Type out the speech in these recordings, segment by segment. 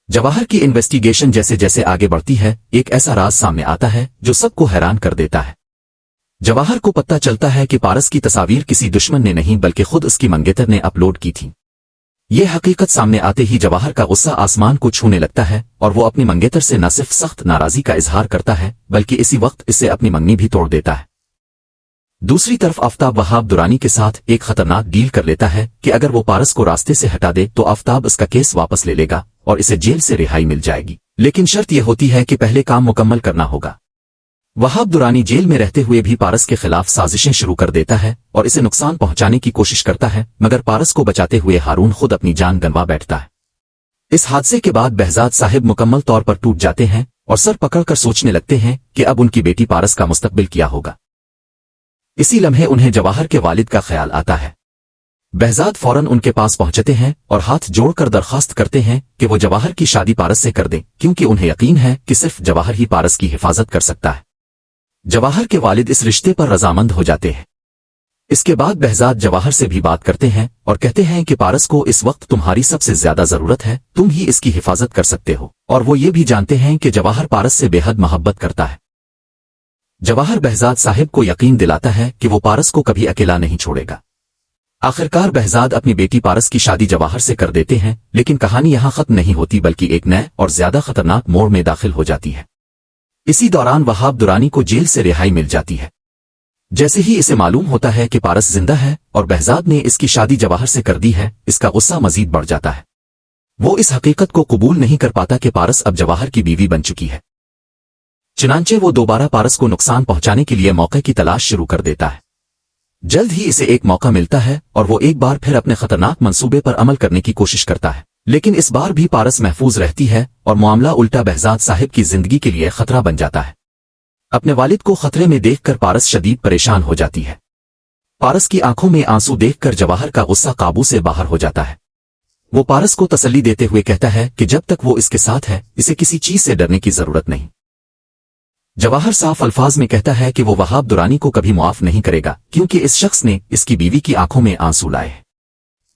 जवाहर की इन्वेस्टिगेशन जैसे जैसे आगे बढ़ती है, एक ऐसा राज सामने आता है जो सबको हैरान कर देता है। जवाहर को पता चलता है कि पारस की तस्वीर किसी दुश्मन ने नहीं बल्कि खुद उसकी मंगेतर ने अपलोड की थी। ये हकीकत सामने आते ही जवाहर का गुस्सा आसमान को छूने लगता है और वो अपनी मंगेतर से न सिर्फ सख्त नाराजगी का इजहार करता है बल्कि इसी वक्त इससे अपनी मंगनी भी तोड़ देता है। दूसरी तरफ आफताब वहाब दुरानी के साथ एक खतरनाक डील कर लेता है कि अगर वो पारस को रास्ते से हटा दे तो आफताब उसका केस वापस ले लेगा और इसे जेल से रिहाई मिल जाएगी, लेकिन शर्त यह होती है कि पहले काम मुकम्मल करना होगा। वहाब दुरानी जेल में रहते हुए भी पारस के खिलाफ साजिशें शुरू कर देता है और इसे नुकसान पहुंचाने की कोशिश करता है, मगर पारस को बचाते हुए हारून खुद अपनी जान गंवा बैठता है। इस हादसे के बाद बहजाद साहिब मुकम्मल तौर पर टूट जाते हैं और सर पकड़कर सोचने लगते हैं कि अब उनकी बेटी पारस का मुस्तकबिल क्या होगा। इसी लम्हे उन्हें जवाहर के वालिद का ख्याल आता है। बहजाद फौरन उनके पास पहुंचते हैं और हाथ जोड़कर दरख्वास्त करते हैं कि वो जवाहर की शादी पारस से कर दें, क्योंकि उन्हें यकीन है कि सिर्फ जवाहर ही पारस की हिफाजत कर सकता है। जवाहर के वालिद इस रिश्ते पर रजामंद हो जाते हैं। इसके बाद बहजाद जवाहर से भी बात करते हैं और कहते हैं कि पारस को इस वक्त तुम्हारी सबसे ज्यादा जरूरत है, तुम ही इसकी हिफाजत कर सकते हो, और वो ये भी जानते हैं कि जवाहर पारस से बेहद मोहब्बत करता है। जवाहर बहजाद साहिब को यकीन दिलाता है कि वो पारस को कभी अकेला नहीं छोड़ेगा। आखिरकार बहजाद अपनी बेटी पारस की शादी जवाहर से कर देते हैं, लेकिन कहानी यहाँ खत्म नहीं होती बल्कि एक नए और ज्यादा खतरनाक मोड़ में दाखिल हो जाती है। इसी दौरान वहाब दुरानी को जेल से रिहाई मिल जाती है। जैसे ही इसे मालूम होता है कि पारस जिंदा है और बहजाद ने इसकी शादी जवाहर से कर दी है, इसका गुस्सा मजीद बढ़ जाता है। वो इस हकीकत को कबूल नहीं कर पाता कि पारस अब जवाहर की बीवी बन चुकी है। चुनांचे वो दोबारा पारस को नुकसान पहुंचाने के लिए मौके की तलाश शुरू कर देता है। जल्द ही इसे एक मौका मिलता है और वो एक बार फिर अपने खतरनाक मंसूबे पर अमल करने की कोशिश करता है, लेकिन इस बार भी पारस महफूज रहती है और मामला उल्टा बहजाद साहिब की जिंदगी के लिए खतरा बन जाता है। अपने वालिद को खतरे में देखकर पारस शदीद परेशान हो जाती है। पारस की आंखों में आंसू देखकर जवाहर का गुस्सा काबू से बाहर हो जाता है। वो पारस को तसल्ली देते हुए कहता है कि जब तक वो इसके साथ है इसे किसी चीज से डरने की जरूरत नहीं। जवाहर साफ अल्फाज में कहता है कि वो वहाब दुरानी को कभी मुआफ नहीं करेगा, क्योंकि इस शख्स ने इसकी बीवी की आंखों में आंसू लाए हैं।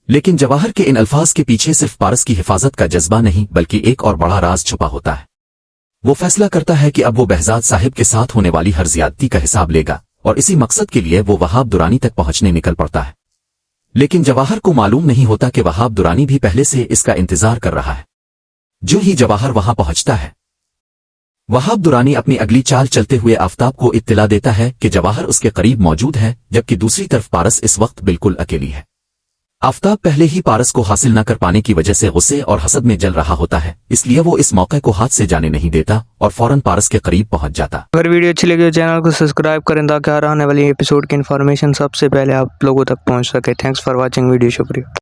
लेकिन जवाहर के इन अल्फाज के पीछे सिर्फ पारस की हिफाजत का जज्बा नहीं बल्कि एक और बड़ा राज छुपा होता है। वो फैसला करता है कि अब वो बहजाद साहिब के साथ होने वाली हर ज्यादती का हिसाब लेगा और इसी मकसद के लिए वो वहाब दुरानी तक पहुंचने निकल पड़ता है। लेकिन जवाहर को मालूम नहीं होता कि वहाब दुरानी भी पहले से इसका इंतजार कर रहा है। जो ही जवाहर वहां पहुंचता है, वहाब दुरानी अपनी अगली चाल चलते हुए आफताब को इत्तला देता है कि जवाहर उसके करीब मौजूद है, जबकि दूसरी तरफ पारस इस वक्त बिल्कुल अकेली है। आफताब पहले ही पारस को हासिल न कर पाने की वजह से गुस्से और हसद में जल रहा होता है, इसलिए वो इस मौके को हाथ से जाने नहीं देता और फौरन पारस के करीब पहुंच जाता। अगर वीडियो अच्छी लगी तो चैनल को सब्सक्राइब करें ताकि आने वाली एपिसोड की इन्फॉर्मेशन सबसे पहले आप लोगों तक पहुंच सके। थैंक्स फॉर वॉचिंग वीडियो, शुक्रिया।